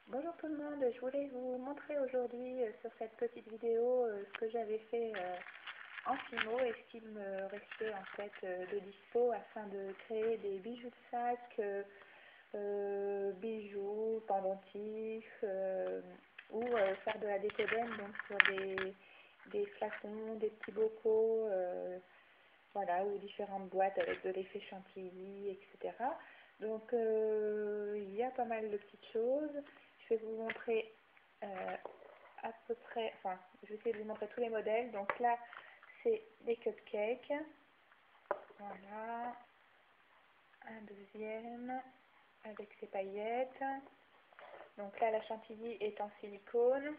Bonjour tout le monde, je voulais vous montrer aujourd'hui sur cette petite vidéo ce que j'avais fait en Fimo et ce qu'il me restait en fait de dispo afin de créer des bijoux de sac, bijoux, pendentifs ou faire de la décoden donc sur des flacons, des petits bocaux, voilà, ou différentes boîtes avec de l'effet chantilly, etc. Donc il y a pas mal de petites choses. Je vais vous montrer à peu près, enfin, je vais essayer de vous montrer tous les modèles. Donc là, c'est des cupcakes. Voilà. Un deuxième avec ses paillettes. Donc là, la chantilly est en silicone.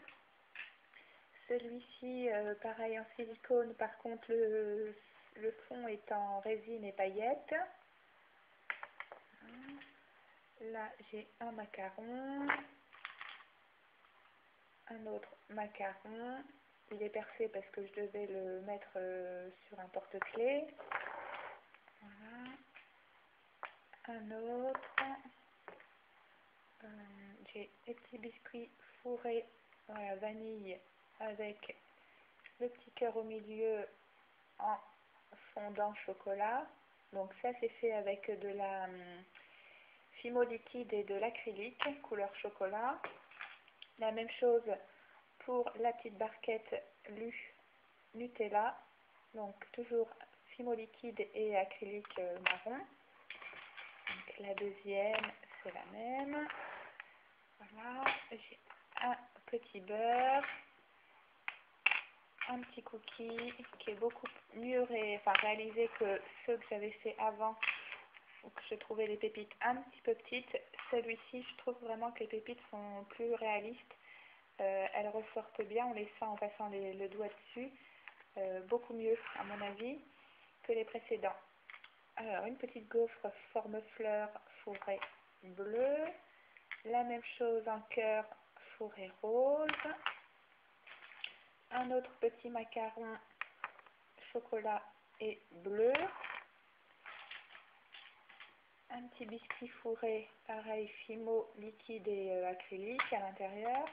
Celui-ci, pareil en silicone. Par contre, le fond est en résine et paillettes. Là, j'ai un macaron. Un autre macaron, il est percé parce que je devais le mettre sur un porte-clés. Voilà. Un autre, j'ai des petits biscuits fourrés dans la vanille avec le petit cœur au milieu en fondant chocolat. Donc ça c'est fait avec de la Fimo liquide et de l'acrylique couleur chocolat. La même chose pour la petite barquette Nutella, donc toujours Fimo liquide et acrylique marron. Donc la deuxième, c'est la même. Voilà, j'ai un petit beurre, un petit cookie qui est beaucoup mieux réalisé que ceux que j'avais fait avant, où je trouvais les pépites un petit peu petites. Celui-ci, je trouve vraiment que les pépites sont plus réalistes. Elles ressortent bien, on les sent en passant le doigt dessus, beaucoup mieux à mon avis que les précédents. Alors une petite gaufre forme fleur fourrée bleu, la même chose en cœur fourré rose, un autre petit macaron chocolat et bleu, un petit biscuit fourré pareil Fimo liquide et acrylique à l'intérieur.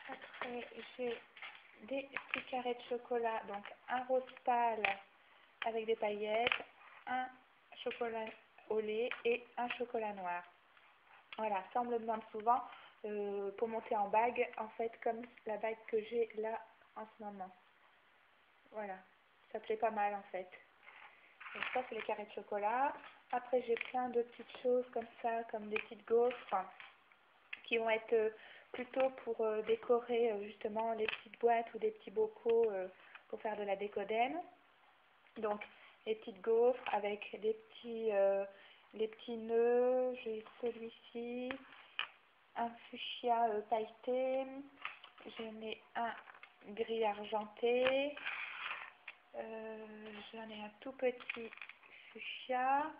Après, j'ai des petits carrés de chocolat, donc un rose pâle avec des paillettes, un chocolat au lait et un chocolat noir. Voilà, ça on me le demande souvent pour monter en bague, en fait comme la bague que j'ai là en ce moment. Voilà, ça plaît pas mal en fait. Donc ça c'est les carrés de chocolat. Après j'ai plein de petites choses comme ça, comme des petites gaufres qui vont être plutôt pour décorer justement les petites boîtes ou des petits bocaux pour faire de la décoden. Donc les petites gaufres avec les petits nœuds. J'ai celui-ci, un fuchsia pailleté. J'en ai un gris argenté. J'en ai un tout petit fuchsia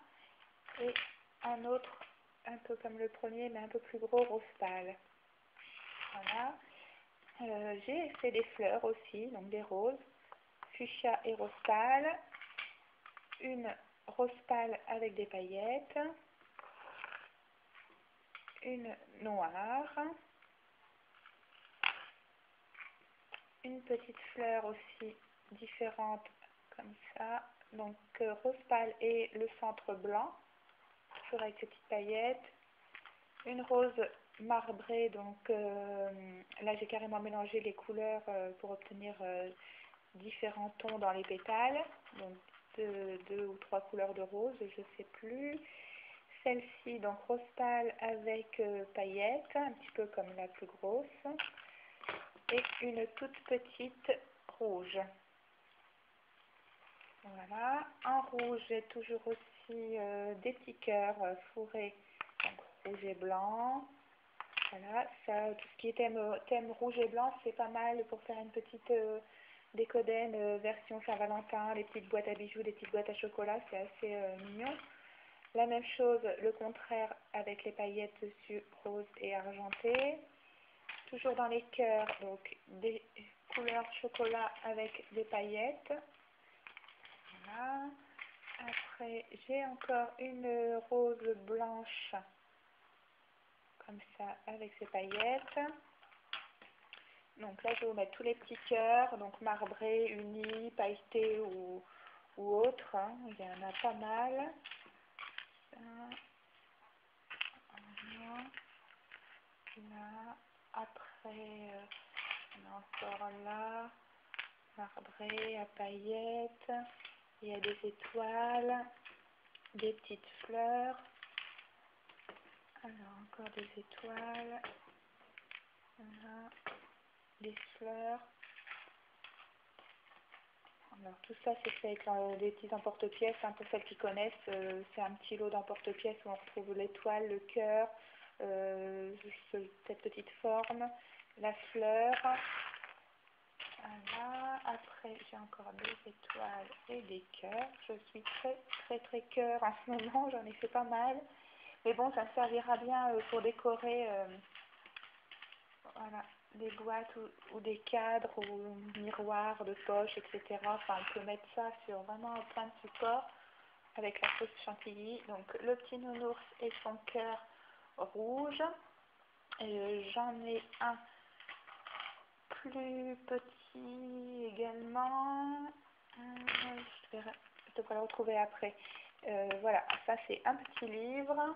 et un autre un peu comme le premier mais un peu plus gros rose pâle. Voilà. J'ai fait des fleurs aussi, donc des roses, fuchsia et rose pâle, une rose pâle avec des paillettes, une noire, une petite fleur aussi différente comme ça, donc rose pâle et le centre blanc, toujours avec ces petites paillettes, une rose marbrée, donc là j'ai carrément mélangé les couleurs pour obtenir différents tons dans les pétales, donc deux ou trois couleurs de rose, je ne sais plus. Celle-ci, donc rose pâle avec paillettes, un petit peu comme la plus grosse, et une toute petite rouge. Voilà, en rouge, j'ai toujours aussi des petits cœurs fourrés, donc rouge et blanc. Voilà, ça, tout ce qui est thème rouge et blanc, c'est pas mal pour faire une petite décoden version Saint-Valentin, les petites boîtes à bijoux, les petites boîtes à chocolat, c'est assez mignon. La même chose, le contraire avec les paillettes dessus, rose et argenté. Toujours dans les cœurs, donc des couleurs chocolat avec des paillettes. Voilà. Après, j'ai encore une rose blanche, comme ça, avec ses paillettes. Donc là, je vais vous mettre tous les petits cœurs, donc marbrés, unis, pailletés ou autres. Hein. Il y en a pas mal. Ça, voilà. Là, après, on a encore là, marbré à paillettes. Il y a des étoiles, des petites fleurs. Alors, encore des étoiles. Voilà, des fleurs. Alors, tout ça, c'est fait avec des petits emporte-pièces. Hein, pour celles qui connaissent, c'est un petit lot d'emporte-pièces où on retrouve l'étoile, le cœur, cette petite forme, la fleur. Voilà. Après, j'ai encore des étoiles et des cœurs. Je suis très cœur en ce moment. J'en ai fait pas mal. Mais bon, ça me servira bien pour décorer voilà, des boîtes ou des cadres ou miroirs de poche, etc. Enfin, on peut mettre ça sur vraiment plein de supports avec la sauce chantilly. Donc, le petit nounours et son cœur rouge. J'en ai un plus petit également. Je devrais le retrouver après. Voilà, ça c'est un petit livre.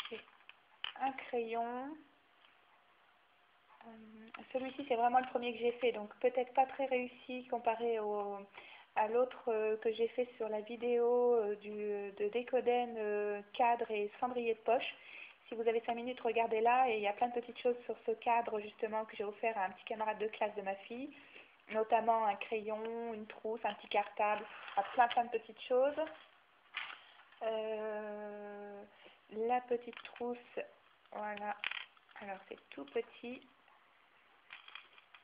J'ai un crayon. Celui-ci c'est vraiment le premier que j'ai fait, donc peut-être pas très réussi comparé à l'autre que j'ai fait sur la vidéo de Décoden cadre et cendrier de poche. Si vous avez 5 minutes, regardez là, et il y a plein de petites choses sur ce cadre justement que j'ai offert à un petit camarade de classe de ma fille, notamment un crayon, une trousse, un petit cartable, plein de petites choses. La petite trousse, voilà, alors c'est tout petit,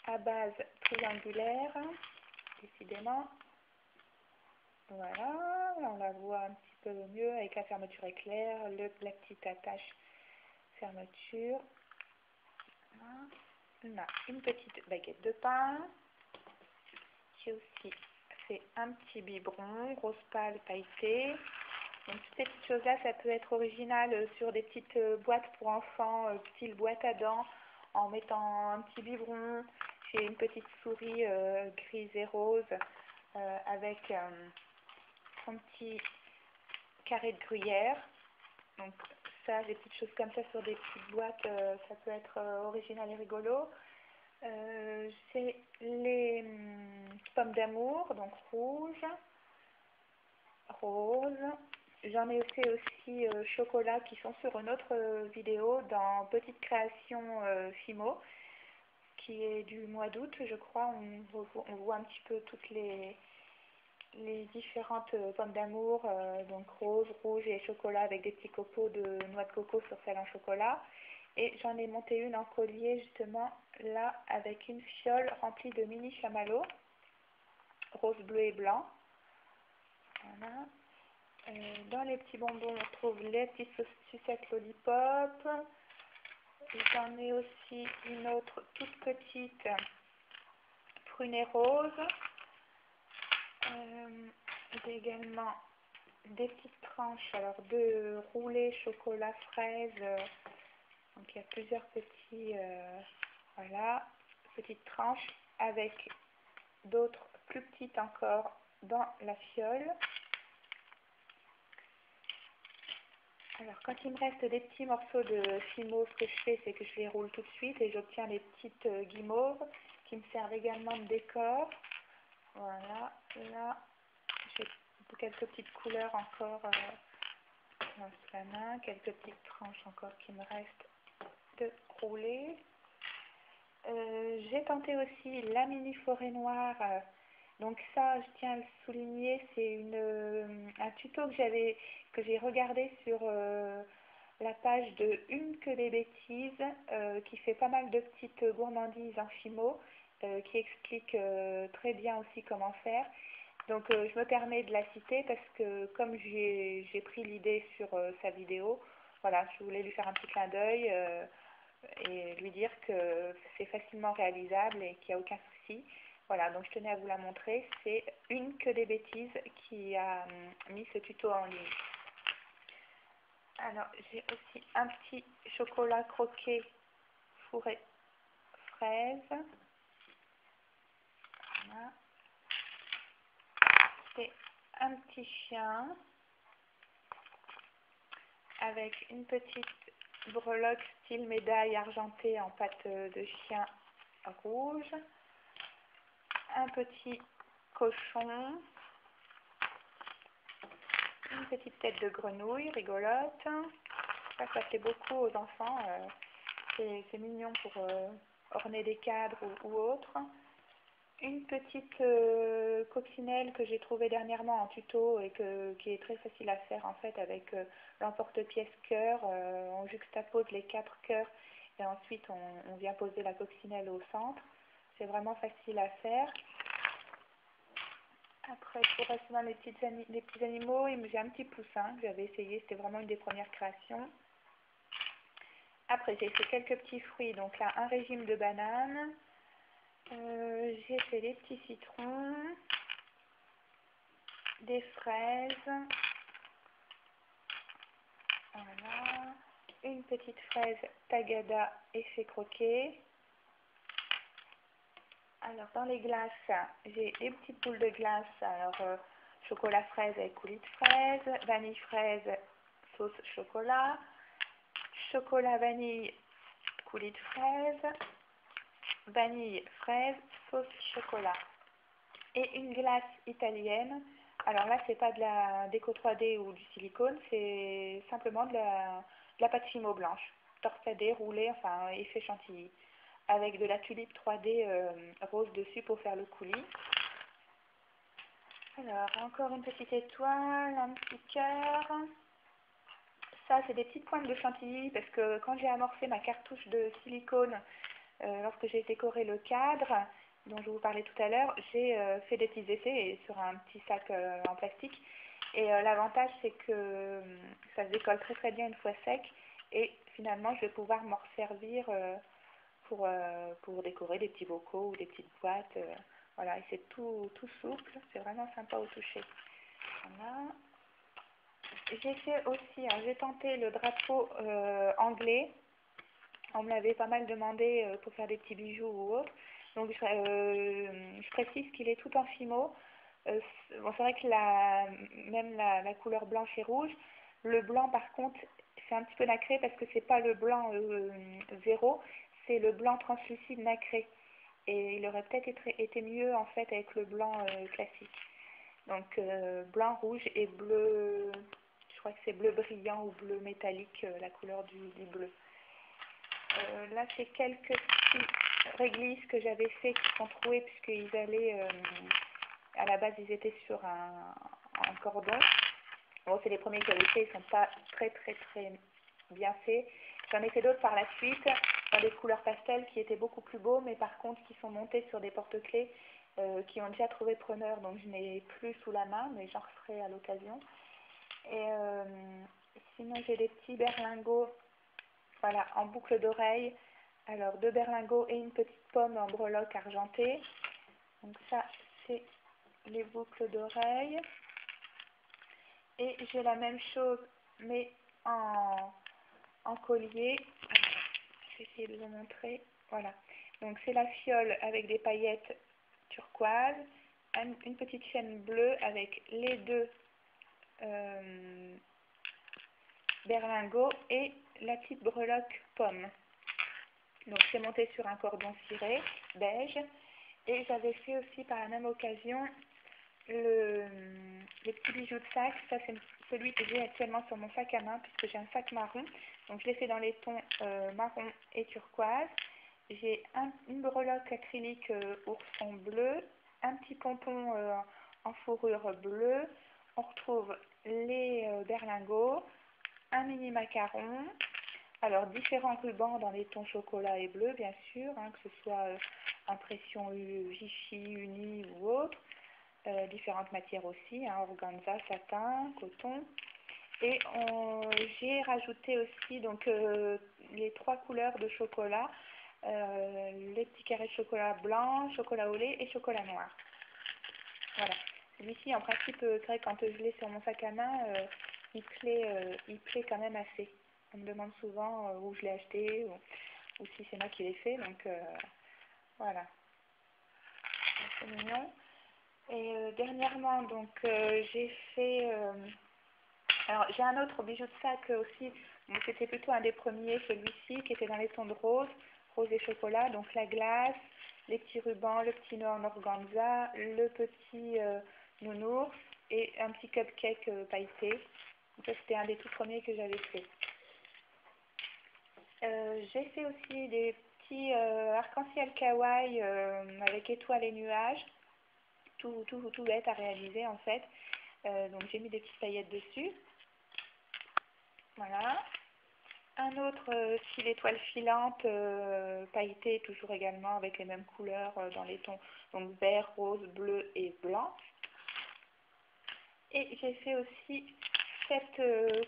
à base triangulaire, décidément. Voilà, on la voit un petit peu mieux avec la fermeture éclair, la petite attache fermeture. Voilà. On a une petite baguette de pain, qui aussi fait un petit biberon, rose pâle pailleté. Donc toutes ces petites choses-là, ça peut être original sur des petites boîtes pour enfants, style boîte à dents, en mettant un petit biberon. J'ai une petite souris grise et rose avec son petit carré de gruyère. Donc ça, des petites choses comme ça sur des petites boîtes, ça peut être original et rigolo. C'est les pommes d'amour, donc rouge, rose. J'en ai fait aussi chocolat qui sont sur une autre vidéo dans Petite Création Fimo, qui est du mois d'août, je crois. On voit un petit peu toutes les différentes pommes d'amour, donc rose, rouge et chocolat avec des petits copeaux de noix de coco sur celle en chocolat. Et j'en ai monté une en collier justement là avec une fiole remplie de mini chamallows, rose, bleu et blanc. Voilà. Dans les petits bonbons, on trouve les petites sucettes lollipop. J'en ai aussi une autre toute petite, prune et rose. J'ai également des petites tranches, alors de roulés chocolat fraise. Donc il y a plusieurs petits, voilà, petites tranches avec d'autres plus petites encore dans la fiole. Alors quand il me reste des petits morceaux de Fimo, ce que je fais, c'est que je les roule tout de suite et j'obtiens les petites guimauves qui me servent également de décor. Voilà, là j'ai quelques petites couleurs encore dans ce main, quelques petites tranches encore qui me restent de rouler. J'ai tenté aussi la mini forêt noire. Donc ça, je tiens à le souligner, c'est un tuto que j'ai regardé sur la page de Une que des bêtises, qui fait pas mal de petites gourmandises en fimo, qui explique très bien aussi comment faire. Donc je me permets de la citer parce que comme j'ai pris l'idée sur sa vidéo, voilà, je voulais lui faire un petit clin d'œil et lui dire que c'est facilement réalisable et qu'il n'y a aucun souci. Voilà, donc je tenais à vous la montrer. C'est une que des bêtises qui a mis ce tuto en ligne. Alors, j'ai aussi un petit chocolat croqué fourré fraise. Voilà. C'est un petit chien avec une petite breloque style médaille argentée en pâte de chien rouge. Un petit cochon. Une petite tête de grenouille rigolote. Ça plaît beaucoup aux enfants. C'est mignon pour orner des cadres ou autres. Une petite coccinelle que j'ai trouvée dernièrement en tuto et qui est très facile à faire en fait avec l'emporte-pièce cœur. On juxtapose les 4 cœurs et ensuite on vient poser la coccinelle au centre. C'est vraiment facile à faire. Après, pour rester dans les petits animaux, j'ai un petit poussin que j'avais essayé. C'était vraiment une des premières créations. Après, j'ai fait quelques petits fruits. Donc là, un régime de bananes. J'ai fait des petits citrons, des fraises, voilà, une petite fraise tagada effet croquet. Alors dans les glaces, j'ai des petites boules de glace, alors chocolat fraise avec coulis de fraise, vanille fraise, sauce chocolat, chocolat vanille, coulis de fraise, vanille fraise, sauce chocolat. Et une glace italienne. Alors là, c'est pas de la déco 3D ou du silicone, c'est simplement de la pâte fimo blanche, torsadée, roulée, enfin effet chantilly, avec de la tulipe 3D rose dessus pour faire le coulis. Alors, encore une petite étoile, un petit cœur. Ça, c'est des petites pointes de chantilly parce que quand j'ai amorcé ma cartouche de silicone, lorsque j'ai décoré le cadre, dont je vous parlais tout à l'heure, j'ai fait des petits essais sur un petit sac en plastique. Et l'avantage, c'est que ça se décolle très très bien une fois sec. Et finalement, je vais pouvoir m'en resservir pour décorer des petits bocaux ou des petites boîtes. Voilà, et c'est tout souple. C'est vraiment sympa au toucher. Voilà. J'ai fait aussi, j'ai tenté le drapeau anglais. On me l'avait pas mal demandé pour faire des petits bijoux ou autre. Donc je précise qu'il est tout en fimo. Bon, c'est vrai que même la couleur blanche et rouge. Le blanc par contre c'est un petit peu nacré parce que c'est pas le blanc zéro, c'est le blanc translucide nacré. Et il aurait peut-être été mieux en fait avec le blanc classique. Donc blanc, rouge et bleu, je crois que c'est bleu brillant ou bleu métallique, la couleur du bleu. Là, c'est quelques petites réglisses que j'avais fait qui sont trouées puisqu'ils allaient, à la base, ils étaient sur un cordon. Bon, c'est les premiers que j'avais fait, ils sont pas très bien faits. J'en ai fait d'autres par la suite, dans des couleurs pastel qui étaient beaucoup plus beaux, mais par contre qui sont montés sur des porte-clés qui ont déjà trouvé preneur, donc je n'ai plus sous la main, mais j'en referai à l'occasion. Et sinon, j'ai des petits berlingots. Voilà, en boucle d'oreille. Alors, 2 berlingots et une petite pomme en breloque argentée. Donc ça, c'est les boucles d'oreille. Et j'ai la même chose, mais en collier. Alors, je vais essayer de vous montrer. Voilà. Donc, c'est la fiole avec des paillettes turquoises. Une petite chaîne bleue avec les 2 berlingots et la petite breloque pomme. Donc c'est monté sur un cordon ciré beige. Et j'avais fait aussi par la même occasion le petit bijou de sac. Ça c'est celui que j'ai actuellement sur mon sac à main puisque j'ai un sac marron. Donc je l'ai fait dans les tons marron et turquoise. J'ai une breloque acrylique ourson bleu, un petit pompon en fourrure bleue. On retrouve les berlingots, un mini macaron. Alors, différents rubans dans les tons chocolat et bleu, bien sûr, que ce soit impression Vichy, uni ou autre. Différentes matières aussi, organza, satin, coton. Et j'ai rajouté aussi donc, les 3 couleurs de chocolat les petits carrés de chocolat blanc, chocolat au lait et chocolat noir. Voilà. Celui-ci, en principe, c'est vrai, quand je l'ai sur mon sac à main, il plaît quand même assez. On me demande souvent où je l'ai acheté ou si c'est moi qui l'ai fait. Donc, voilà. C'est mignon. Et dernièrement, donc, j'ai fait... alors, j'ai un autre bijou de sac aussi. C'était plutôt un des premiers, celui-ci, qui était dans les tons de rose, rose et chocolat. Donc, la glace, les petits rubans, le petit nœud en organza, le petit nounours et un petit cupcake pailleté. Donc, ça, c'était un des tout premiers que j'avais fait. J'ai fait aussi des petits arc-en-ciel kawaii avec étoiles et nuages. Tout bête à réaliser en fait. Donc j'ai mis des petites paillettes dessus. Voilà. Un autre style étoile filante pailleté, toujours également avec les mêmes couleurs dans les tons donc vert, rose, bleu et blanc. Et j'ai fait aussi cette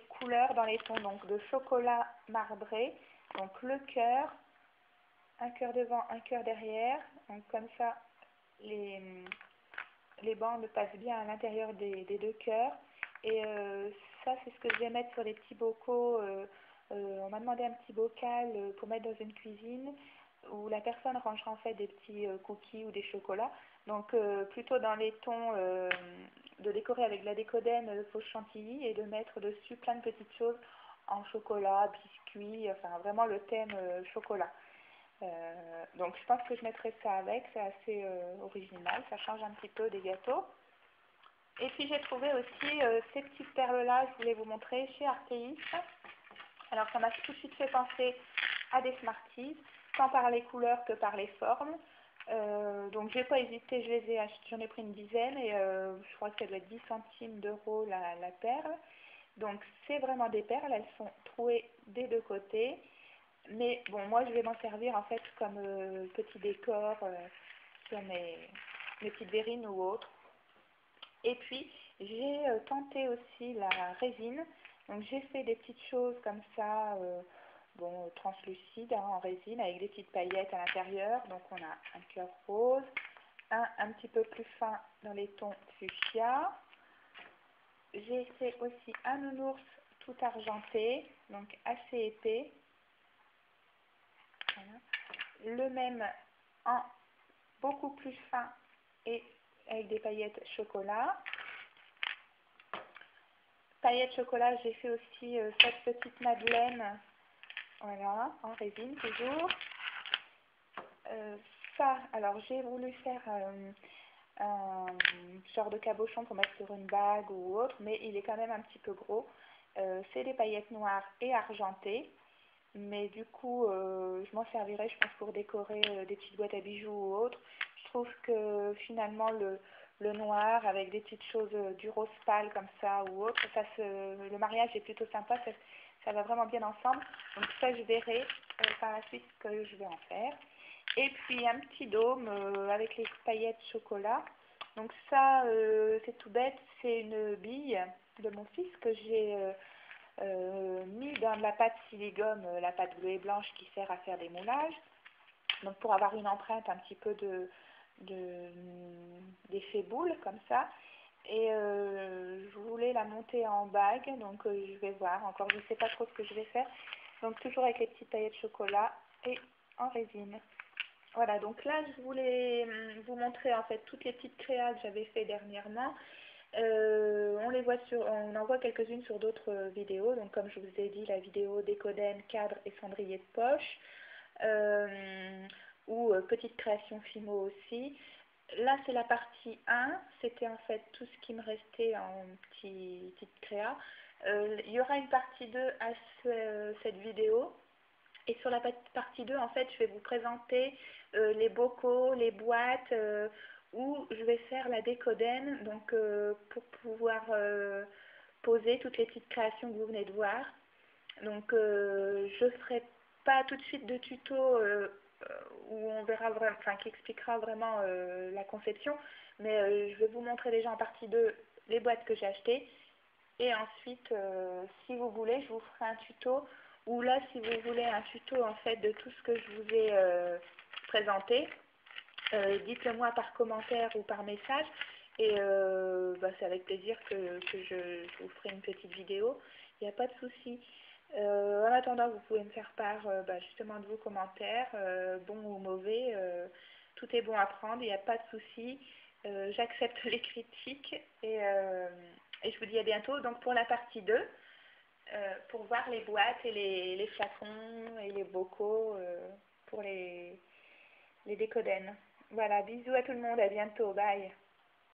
couleur dans les tons donc de chocolat marbré, donc le cœur, un cœur devant, un cœur derrière, donc comme ça les bandes passent bien à l'intérieur des deux cœurs. Et ça, c'est ce que je vais mettre sur les petits bocaux. On m'a demandé un petit bocal pour mettre dans une cuisine où la personne rangera en fait des petits cookies ou des chocolats. Donc plutôt dans les tons de décorer avec de la décodène fausse chantilly et de mettre dessus plein de petites choses en chocolat, biscuits, enfin vraiment le thème chocolat. Donc je pense que je mettrai ça avec, c'est assez original, ça change un petit peu des gâteaux. Et puis j'ai trouvé aussi ces petites perles-là, je voulais vous montrer, chez Artéis. Alors ça m'a tout de suite fait penser à des Smarties, tant par les couleurs que par les formes. Donc j'ai pas hésité, je les ai achetés, j'en ai pris une dizaine et je crois que ça doit être 10 centimes d'euros la perle. Donc c'est vraiment des perles, elles sont trouées des deux côtés. Mais bon, moi je vais m'en servir en fait comme petit décor sur mes petites verrines ou autres. Et puis j'ai tenté aussi la résine. Donc j'ai fait des petites choses comme ça, bon, translucides hein, en résine avec des petites paillettes à l'intérieur. Donc on a un cœur rose, un petit peu plus fin dans les tons fuchsia. J'ai fait aussi un nounours tout argenté, donc assez épais. Voilà. Le même en beaucoup plus fin et avec des paillettes chocolat. Paillettes chocolat, j'ai fait aussi cette petite madeleine, voilà, en résine toujours. Ça, alors j'ai voulu faire un genre de cabochon pour mettre sur une bague ou autre, mais il est quand même un petit peu gros. C'est des paillettes noires et argentées. Mais du coup, je m'en servirai, je pense, pour décorer des petites boîtes à bijoux ou autres. Je trouve que finalement, le noir avec des petites choses du rose pâle comme ça ou autre, le mariage est plutôt sympa, ça va vraiment bien ensemble. Donc ça, je verrai par la suite ce que je vais en faire. Et puis un petit dôme avec les paillettes chocolat. Donc ça, c'est tout bête, c'est une bille de mon fils que j'ai... mis dans de la pâte siligone, la pâte bleue et blanche qui sert à faire des moulages. Donc pour avoir une empreinte un petit peu d'effet boule comme ça. Et je voulais la monter en bague, donc je vais voir. Encore, je ne sais pas trop ce que je vais faire. Donc toujours avec les petites paillettes de chocolat et en résine. Voilà, donc là je voulais vous montrer en fait toutes les petites créas que j'avais fait dernièrement. On en voit quelques-unes sur d'autres vidéos, donc comme je vous ai dit, la vidéo décodène, cadre et cendrier de poche, ou petite création Fimo aussi. Là c'est la partie 1, c'était en fait tout ce qui me restait en petite créa. Il y aura une partie 2 à cette vidéo. Et sur la partie 2, en fait, je vais vous présenter les bocaux, les boîtes, où je vais faire la décodène, donc pour pouvoir poser toutes les petites créations que vous venez de voir. Donc je ne ferai pas tout de suite de tuto où on verra vraiment, enfin qui expliquera vraiment la conception, mais je vais vous montrer déjà en partie 2 les boîtes que j'ai achetées. Et ensuite, si vous voulez, je vous ferai un tuto ou là si vous voulez un tuto en fait de tout ce que je vous ai présenté, dites-le moi par commentaire ou par message et c'est avec plaisir que je vous ferai une petite vidéo, il n'y a pas de souci. En attendant, vous pouvez me faire part justement de vos commentaires, bons ou mauvais, tout est bon à prendre, il n'y a pas de souci. J'accepte les critiques et je vous dis à bientôt donc pour la partie 2, pour voir les boîtes et les flacons et les bocaux pour les décodennes. Voilà, bisous à tout le monde, à bientôt, bye.